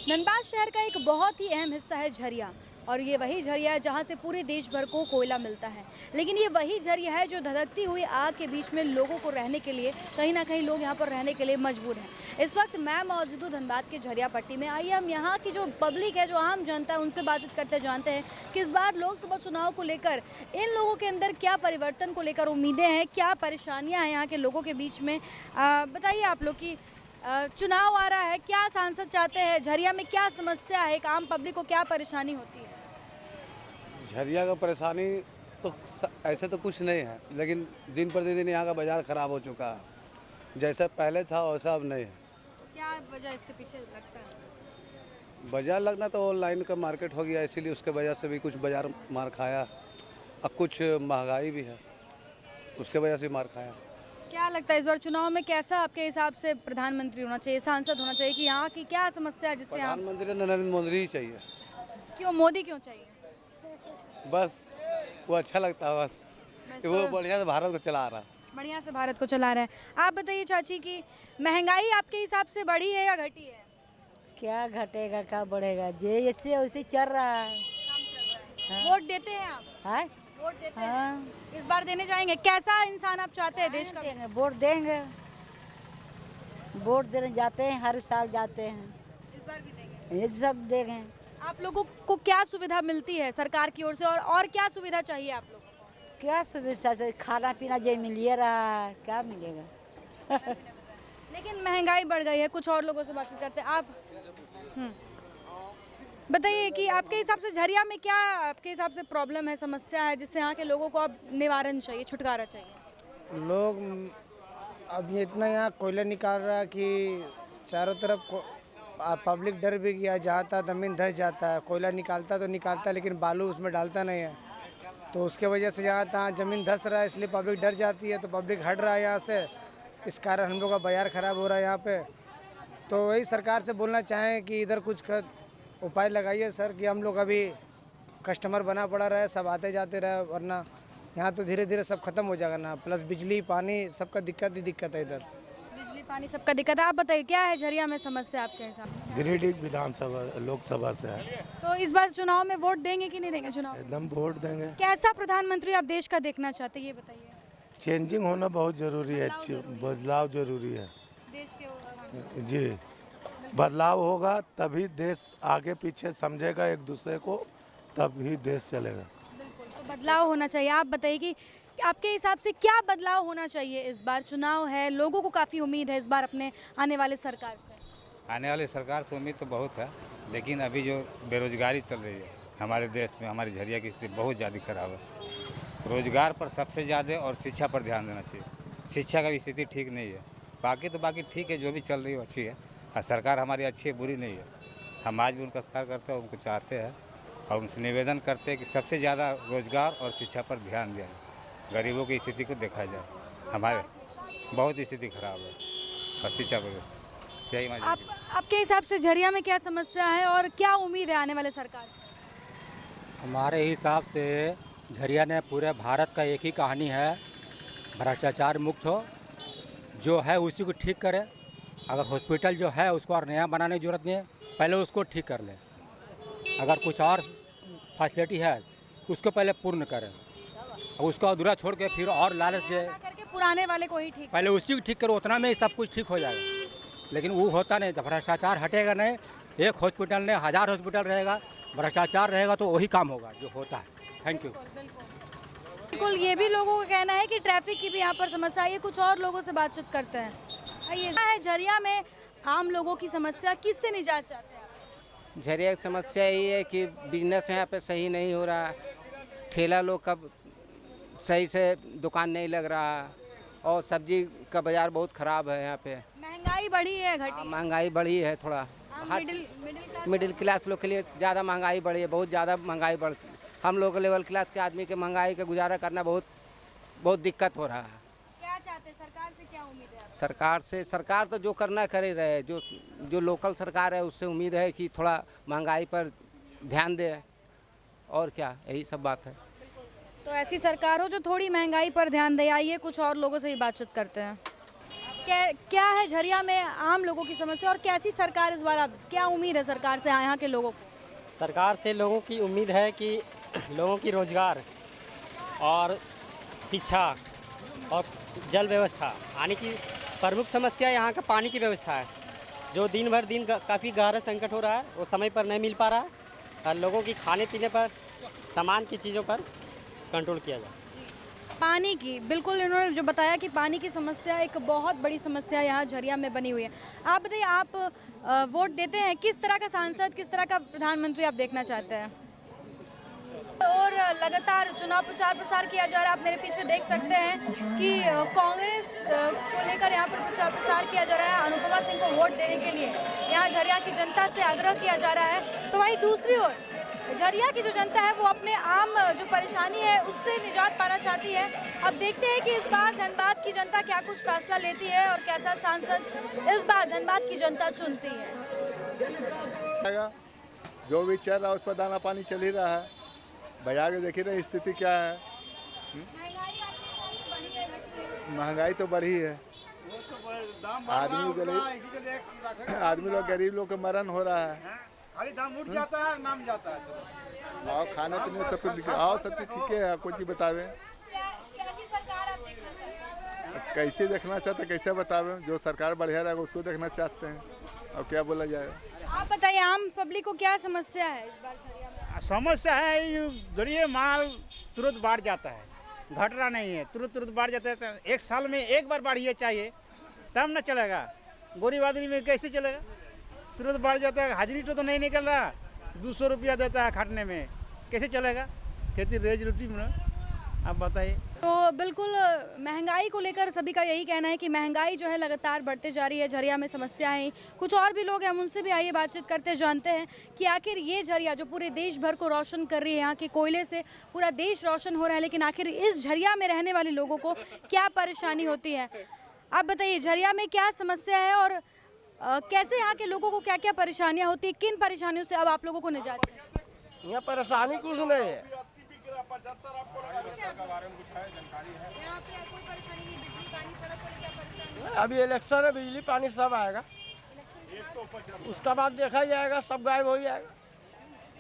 धनबाद शहर का एक बहुत ही अहम हिस्सा है झरिया, और ये वही झरिया है जहाँ से पूरे देश भर को कोयला मिलता है। लेकिन ये वही झरिया है जो धधकती हुई आग के बीच में लोगों को रहने के लिए, कहीं ना कहीं लोग यहाँ पर रहने के लिए मजबूर हैं। इस वक्त मैं मौजूद हूँ धनबाद के झरिया पट्टी में। आइए हम यहाँ की जो पब्लिक है, जो आम जनता है, उनसे बातचीत करते जानते हैं कि इस बार लोकसभा चुनाव को लेकर इन लोगों के अंदर क्या परिवर्तन को लेकर उम्मीदें हैं, क्या परेशानियाँ हैं यहाँ के लोगों के बीच में। बताइए आप लोग की चुनाव आ रहा है, क्या सांसद चाहते हैं, झरिया में क्या समस्या है, एक आम पब्लिक को क्या परेशानी होती है? झरिया का परेशानी तो ऐसे तो कुछ नहीं है, लेकिन दिन प्रतिदिन यहाँ का बाज़ार ख़राब हो चुका है। जैसा पहले था वैसा अब नहीं है। क्या वजह इसके पीछे लगता है? बाज़ार लगना तो ऑनलाइन का मार्केट हो गया, इसीलिए उसके वजह से भी कुछ बाज़ार मार खाया, और कुछ महंगाई भी है, उसके वजह से मार खाया। क्या लगता है इस बार चुनाव में कैसा आपके हिसाब से प्रधानमंत्री होना चाहिए, सांसद होना चाहिए, कि यहाँ की क्या समस्या है जिससे आप? प्रधानमंत्री नरेंद्र मोदी ही चाहिए। क्यों मोदी क्यों चाहिए? बस वो अच्छा लगता है, बस वो बढ़िया से भारत को चला रहा है। बढ़िया से भारत को चला रहा है। आप बताइए चाची कि महंगाई आपके हिसाब से बढ़ी है या घटी है? क्या घटेगा क्या बढ़ेगा, जैसे वैसे चल रहा है। वोट देते हैं आप? हाँ? वोट देते हैं? हाँ। इस बार देने जाएंगे? कैसा इंसान आप चाहते हैं देश का? देंगे, वोट देंगे, वोट देने जाते हैं, हर साल जाते हैं। इस बार भी देंगे? ये सब देंगे। आप लोगों को क्या सुविधा मिलती है सरकार की ओर से, और क्या सुविधा चाहिए आप लोगों को? क्या सुविधा से खाना पीना जो मिल रहा है, क्या मिलेगा? लेकिन महंगाई बढ़ गई है। कुछ और लोगों से बातचीत करते हैं। आप बताइए कि आपके हिसाब से झरिया में क्या आपके हिसाब से प्रॉब्लम है, समस्या है, जिससे यहाँ के लोगों को अब निवारण चाहिए, छुटकारा चाहिए? लोग अब ये इतना यहाँ कोयला निकाल रहा है कि चारों तरफ पब्लिक डर भी गया, जहाँ तक ज़मीन धंस जाता है। कोयला निकालता तो निकालता है, लेकिन बालू उसमें डालता नहीं है, तो उसके वजह से जहाँ तहाँ ज़मीन धंस रहा है, इसलिए पब्लिक डर जाती है, तो पब्लिक हट रहा है यहाँ से। इस कारण हम लोग का बाज़ार ख़राब हो रहा है यहाँ पे। तो वही सरकार से बोलना चाहें कि इधर कुछ उपाय लगाइए सर, कि हम लोग अभी कस्टमर बना पड़ा रहे, सब आते जाते रहे, वरना यहाँ तो धीरे धीरे सब खत्म हो जाएगा ना। प्लस बिजली पानी सबका दिक्कत ही दिक्कत है इधर। बिजली पानी सबका दिक्कत है। आप बताइए क्या है झरिया में समस्या आपके हिसाब से? गिरिडीह विधानसभा लोकसभा से है। तो इस बार चुनाव में वोट देंगे कि नहीं देंगे? चुनाव एकदम वोट देंगे। कैसा प्रधानमंत्री आप देश का देखना चाहते हैं, ये बताइए। चेंजिंग होना बहुत जरूरी है, बदलाव जरूरी है देश के जी। बदलाव होगा तभी देश आगे पीछे समझेगा एक दूसरे को, तभी देश चलेगा। बिल्कुल, तो बदलाव होना चाहिए। आप बताइए कि आपके हिसाब से क्या बदलाव होना चाहिए? इस बार चुनाव है, लोगों को काफ़ी उम्मीद है इस बार अपने आने वाले सरकार से। आने वाली सरकार से उम्मीद तो बहुत है, लेकिन अभी जो बेरोजगारी चल रही है हमारे देश में, हमारी झरिया की स्थिति बहुत ज़्यादा खराब है। रोजगार पर सबसे ज़्यादा और शिक्षा पर ध्यान देना चाहिए। शिक्षा का भी स्थिति ठीक नहीं है। बाकी ठीक है, जो भी चल रही है अच्छी है, और सरकार हमारी अच्छी है, बुरी नहीं है। हम आज भी उनका सत्कार करते हैं, उनको चाहते हैं और उनसे निवेदन करते हैं कि सबसे ज़्यादा रोजगार और शिक्षा पर ध्यान दिया जाए, गरीबों की स्थिति को देखा जाए। हमारे बहुत स्थिति खराब है और शिक्षा पर यही आपके हिसाब से झरिया में क्या समस्या है और क्या उम्मीद है आने वाले सरकार से? हमारे हिसाब से झरिया ने पूरे भारत का एक ही कहानी है, भ्रष्टाचार मुक्त हो, जो है उसी को ठीक करे। अगर हॉस्पिटल जो है उसको और नया बनाने की ज़रूरत नहीं है, पहले उसको ठीक कर ले। अगर कुछ और फैसिलिटी है उसको पहले पूर्ण करें, उसको अधूरा छोड़ के फिर और लालच दे करके पुराने वाले को ही ठीक, पहले उसी को ठीक करो, उतना में ही सब कुछ ठीक हो जाएगा। लेकिन वो होता नहीं, तो भ्रष्टाचार हटेगा नहीं। एक हॉस्पिटल नहीं, 1000 हॉस्पिटल रहेगा, भ्रष्टाचार रहेगा तो वही काम होगा जो होता है। Thank you. बिल्कुल, ये भी लोगों का कहना है कि ट्रैफिक की भी यहाँ पर समस्या है। कुछ और लोगों से बातचीत करते हैं। आइए, है झरिया में आम लोगों की समस्या, किससे निजात चाहते हैं आप? झरिया की समस्या यही है कि बिजनेस यहाँ पे सही नहीं हो रहा, ठेला लोग का सही से दुकान नहीं लग रहा, और सब्जी का बाज़ार बहुत ख़राब है यहाँ पे। महंगाई बढ़ी है, घटी? महंगाई बढ़ी है थोड़ा। मिडिल क्लास लोग के लिए ज़्यादा महंगाई बढ़ी है, बहुत ज़्यादा महंगाई बढ़। हम लोग लेवल क्लास के आदमी के महंगाई का गुजारा करना बहुत दिक्कत हो रहा है। क्या चाहते हैं सरकार से, क्या उम्मीद है आपको? सरकार तो जो करना करे रहे, जो लोकल सरकार है उससे उम्मीद है कि थोड़ा महंगाई पर ध्यान दे, और क्या, यही सब बात है। तो ऐसी सरकार हो जो थोड़ी महंगाई पर ध्यान दे। आइए कुछ और लोगों से ही बातचीत करते हैं। क्या है झरिया में आम लोगों की समस्या और कैसी सरकार इस बार, आप क्या उम्मीद है सरकार से यहाँ के लोगों को? सरकार से लोगों की उम्मीद है कि लोगों की रोजगार और शिक्षा और जल व्यवस्था, यानी कि प्रमुख समस्या यहाँ का पानी की व्यवस्था है, जो दिन भर दिन काफ़ी गहरा संकट हो रहा है, वो समय पर नहीं मिल पा रहा है और लोगों की खाने पीने पर, सामान की चीज़ों पर कंट्रोल किया जाए। पानी की, बिल्कुल इन्होंने जो बताया कि पानी की समस्या एक बहुत बड़ी समस्या यहाँ झरिया में बनी हुई है। आप बताइए, आप वोट देते हैं, किस तरह का सांसद, किस तरह का प्रधानमंत्री आप देखना चाहते हैं? और लगातार चुनाव प्रचार प्रसार किया जा रहा है। आप मेरे पीछे देख सकते हैं कि कांग्रेस को लेकर यहाँ पर प्रचार प्रसार किया जा रहा है। अनुपमा सिंह को वोट देने के लिए यहाँ झरिया की जनता से आग्रह किया जा रहा है। तो वहीं दूसरी ओर झरिया की जो जनता है वो अपने आम जो परेशानी है उससे निजात पाना चाहती है। अब देखते हैं कि इस बार धनबाद की जनता क्या कुछ फैसला लेती है और कैसा सांसद इस बार धनबाद की जनता चुनती है। जो भी चल रहा है उस पर दाना पानी चल ही रहा है। बाजार के देखिए ना स्थिति क्या है। महंगाई तो बढ़ी है, आदमी लोग गरीब लोग का मरण हो रहा है। खाली दाम उठ जाता है, नाम जाता है। आओ खाने पीने सब कुछ, आओ सब चीज ठीक है। कोई चीज बतावे, कैसी सरकार आप देखना चाहते हैं? कैसे देखना चाहते हैं, कैसे बतावे। जो सरकार बढ़िया रहेगा उसको देखना चाहते हैं, और क्या बोला जाए। आप बताइए, आम पब्लिक को क्या समस्या है इस बार झरिया में? समस्या है ये गरीब माल तुरंत बढ़ जाता है, घट रहा नहीं है, तुरंत बढ़ जाता है। तो एक साल में एक बार बढ़िए चाहिए तब ना चलेगा। गरीब आदमी में कैसे चलेगा? तुरंत बढ़ जाता है। हाजिरी तो नहीं निकल रहा, 200 रुपया देता है खाटने में, कैसे चलेगा खेती रेज रोटी में? आप बताइए। तो बिल्कुल महंगाई को लेकर सभी का यही कहना है कि महंगाई जो है लगातार बढ़ते जा रही है। झरिया में समस्याएं, कुछ और भी लोग हैं, हम उनसे भी आइए बातचीत करते जानते हैं कि आखिर ये झरिया जो पूरे देश भर को रोशन कर रही है, यहाँ के कोयले से पूरा देश रोशन हो रहा है, लेकिन आखिर इस झरिया में रहने वाले लोगों को क्या परेशानी होती है? आप बताइए, झरिया में क्या समस्या है और कैसे यहाँ के लोगों को क्या क्या परेशानियाँ होती है? किन परेशानियों से अब आप लोगों को निजात है? यहाँ परेशानी कुछ नहीं है। यहाँ पे कोई परेशानी नहीं, बिजली पानी सड़क को लेकर परेशानी है? अभी इलेक्शन है, बिजली पानी सब आएगा, उसका बाद देखा जाएगा, सब गायब हो जाएगा।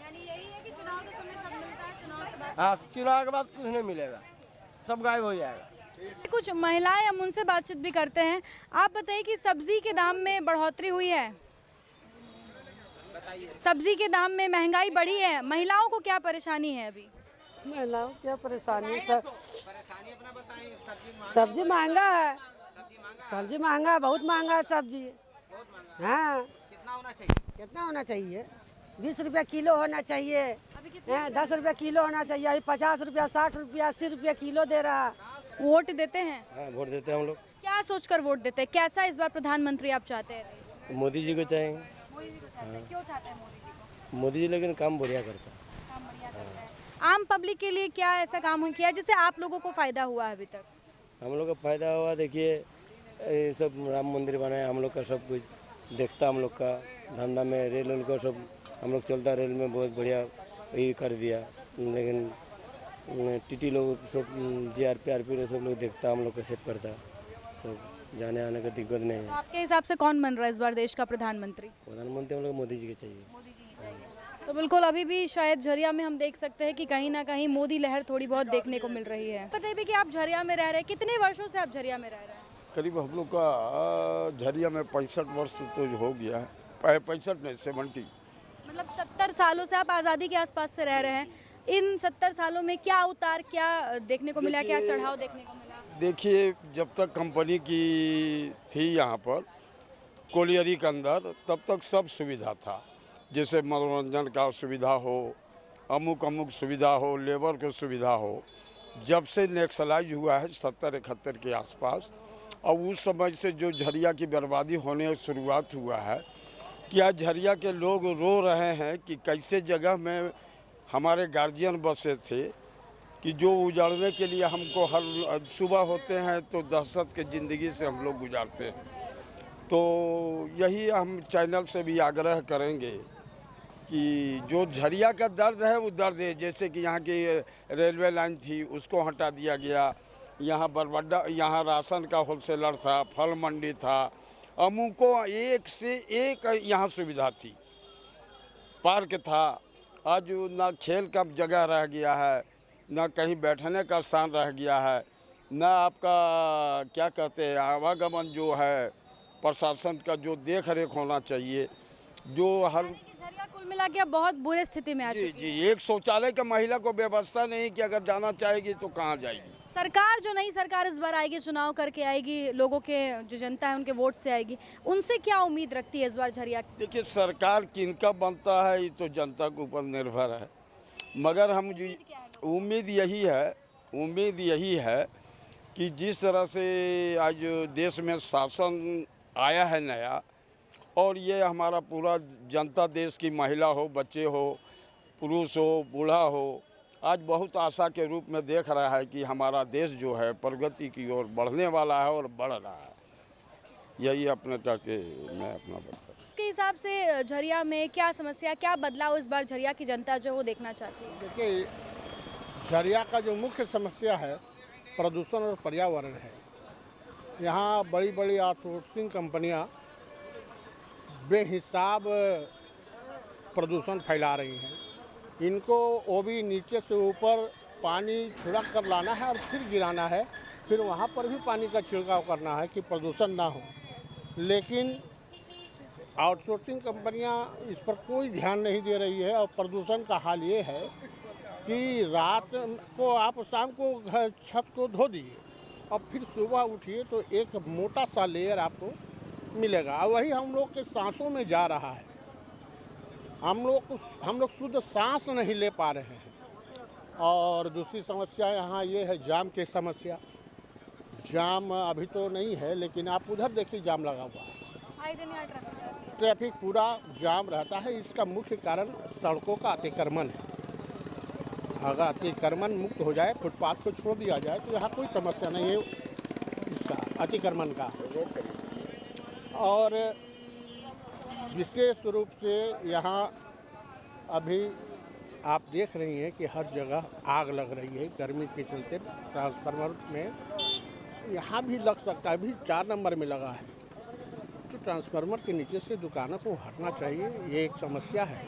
यानी यही है कि चुनाव के समय सब मिलता है, चुनाव के बाद? हाँ, चुनाव के बाद कुछ नहीं मिलेगा, सब गायब हो जाएगा। कुछ महिलाएं, हम उनसे बातचीत भी करते हैं। आप बताइए कि सब्जी के दाम में बढ़ोतरी हुई है, सब्जी के दाम में महंगाई बढ़ी है, महिलाओं को क्या परेशानी है? अभी महिलाओं क्या परेशानी, सब्जी महंगा है, सब्जी महंगा, बहुत महंगा है सब्जी। हाँ, कितना होना चाहिए? 20 रुपया किलो होना चाहिए, 10 रुपया किलो होना चाहिए। अभी 50 रुपया, 60 रुपया, 80 रुपया किलो दे रहा है। वोट देते हैं? हाँ, वोट देते हैं हम लोग। क्या सोचकर वोट देते हैं? कैसा इस बार प्रधानमंत्री आप चाहते हैं? मोदी जी को चाहेंगे। मोदी जी को चाहते हैं? क्यों चाहते हैं मोदी जी को? मोदी जी लेकिन काम बढ़िया करता है। काम बढ़िया करते हैं। आम पब्लिक के लिए क्या ऐसा काम किया जिससे आप लोगों को फायदा हुआ है अभी तक? हम लोग का फायदा हुआ, देखिए ये सब राम मंदिर बनाए, हम लोग का सब कुछ देखता, हम लोग का धंधा में रेल उल का सब हम लोग चलता, रेल में बहुत बढ़िया ये कर दिया। लेकिन टीटी लोग सब GRP सब लोग देखता, हम लोग का सेट करता, सब जाने आने का दिक्कत नहीं है। तो आपके हिसाब से कौन बन रहा है इस बार देश का प्रधानमंत्री? प्रधानमंत्री हम लोग मोदी जी के चाहिए। मोदी जी ही चाहिए। तो बिल्कुल अभी भी शायद झरिया में हम देख सकते हैं कि कहीं ना कहीं मोदी लहर थोड़ी बहुत देखने को मिल रही है। पता भी कि आप झरिया में रह रहे हैं, कितने वर्षों से आप झरिया में रह रहे हैं? करीब हम लोग का झरिया में 65 वर्ष तो हो गया है, 65 नहीं 70। मतलब 70 सालों से आप आज़ादी के आसपास से रह रहे हैं। इन 70 सालों में क्या उतार, क्या देखने को मिला, क्या चढ़ाव देखने को मिला? देखिए, जब तक कंपनी की थी यहाँ पर कोलियरी के अंदर, तब तक सब सुविधा था। जैसे मनोरंजन का सुविधा हो, अमुक सुविधा हो, लेबर की सुविधा हो। जब से नेक्सलाइज हुआ है 70-71 के आसपास, और उस समय से जो झरिया की बर्बादी होने की शुरुआत हुआ है, कि आज झरिया के लोग रो रहे हैं कि कैसे जगह में हमारे गार्जियन बसे थे कि जो उजाड़ने के लिए हमको हर सुबह होते हैं तो दहशत के ज़िंदगी से हम लोग गुजारते हैं। तो यही हम चैनल से भी आग्रह करेंगे कि जो झरिया का दर्द है वो दर्द है। जैसे कि यहाँ की रेलवे लाइन थी, उसको हटा दिया गया, यहाँ बरबड्डा, यहाँ राशन का होलसेलर था, फल मंडी था, अमुको एक से एक यहाँ सुविधा थी, पार्क था। आज ना खेल का जगह रह गया है, ना कहीं बैठने का स्थान रह गया है, ना आपका क्या कहते हैं आवागमन जो है प्रशासन का जो देख रेख होना चाहिए, जो हर झरिया कुल मिला के अब बहुत बुरे स्थिति में आ जी चुकी है। जी एक शौचालय का महिला को व्यवस्था नहीं कि अगर जाना चाहेगी तो कहाँ जाएगी। सरकार जो नई सरकार इस बार आएगी, चुनाव करके आएगी, लोगों के जो जनता है उनके वोट से आएगी, उनसे क्या उम्मीद रखती है इस बार झरिया? देखिए सरकार किनका बनता है ये तो जनता के ऊपर निर्भर है, मगर हम उम्मीद यही है कि जिस तरह से आज देश में शासन आया है नया, और ये हमारा पूरा जनता, देश की महिला हो, बच्चे हो, पुरुष हो, बूढ़ा हो, आज बहुत आशा के रूप में देख रहा है कि हमारा देश जो है प्रगति की ओर बढ़ने वाला है और बढ़ रहा है। यही अपने करके मैं अपना बताऊँ। के हिसाब से झरिया में क्या समस्या, क्या बदलाव इस बार झरिया की जनता जो वो देखना चाहती है? देखिए, झरिया का जो मुख्य समस्या है प्रदूषण और पर्यावरण है। यहाँ बड़ी बड़ी आउटसोर्सिंग कंपनियाँ बेहिसाब प्रदूषण फैला रही हैं। इनको वो भी नीचे से ऊपर पानी छिड़क कर लाना है और फिर गिराना है, फिर वहाँ पर भी पानी का छिड़काव करना है कि प्रदूषण ना हो। लेकिन आउटसोर्सिंग कंपनियाँ इस पर कोई ध्यान नहीं दे रही है। और प्रदूषण का हाल ये है कि रात को आप शाम को घर छत को धो दीजिए और फिर सुबह उठिए तो एक मोटा सा लेयर आपको मिलेगा, और वही हम लोग के सांसों में जा रहा है। हम लोग शुद्ध सांस नहीं ले पा रहे हैं। और दूसरी समस्या यहाँ ये है जाम की समस्या। जाम अभी तो नहीं है, लेकिन आप उधर देखिए जाम लगा हुआ है, ट्रैफिक पूरा जाम रहता है। इसका मुख्य कारण सड़कों का अतिक्रमण है। अगर अतिक्रमण मुक्त हो जाए, फुटपाथ को छोड़ दिया जाए तो यहाँ कोई समस्या नहीं है इसका अतिक्रमण का। और विशेष रूप से यहाँ अभी आप देख रही हैं कि हर जगह आग लग रही है गर्मी के चलते। ट्रांसफार्मर में यहाँ भी लग सकता है, अभी 4 नंबर में लगा है, तो ट्रांसफार्मर के नीचे से दुकानों को हटना चाहिए, ये एक समस्या है।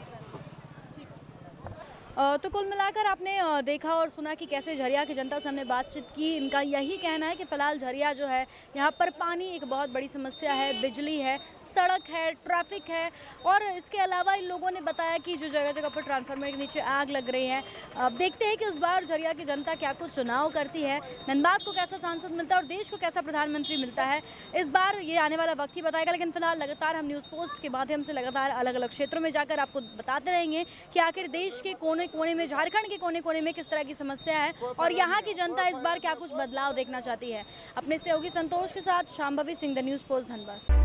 तो कुल मिलाकर आपने देखा और सुना कि कैसे झरिया की जनता से हमने बातचीत की। इनका यही कहना है कि फ़िलहाल झरिया जो है यहाँ पर पानी एक बहुत बड़ी समस्या है, बिजली है, सड़क है, ट्रैफिक है, और इसके अलावा इन लोगों ने बताया कि जो जगह जगह पर ट्रांसफार्मर के नीचे आग लग रही है। अब देखते हैं कि इस बार झरिया की जनता क्या कुछ चुनाव करती है, धनबाद को कैसा सांसद मिलता है और देश को कैसा प्रधानमंत्री मिलता है, इस बार ये आने वाला वक्त ही बताएगा। लेकिन फिलहाल लगातार हम न्यूज़ पोस्ट के माध्यम से लगातार अलग अलग क्षेत्रों में जाकर आपको बताते रहेंगे कि आखिर देश के कोने कोने में, झारखंड के कोने कोने में किस तरह की समस्या है और यहाँ की जनता इस बार क्या कुछ बदलाव देखना चाहती है। अपने सहयोगी संतोष के साथ Shambhavi Singh, the news post, Dhanbad.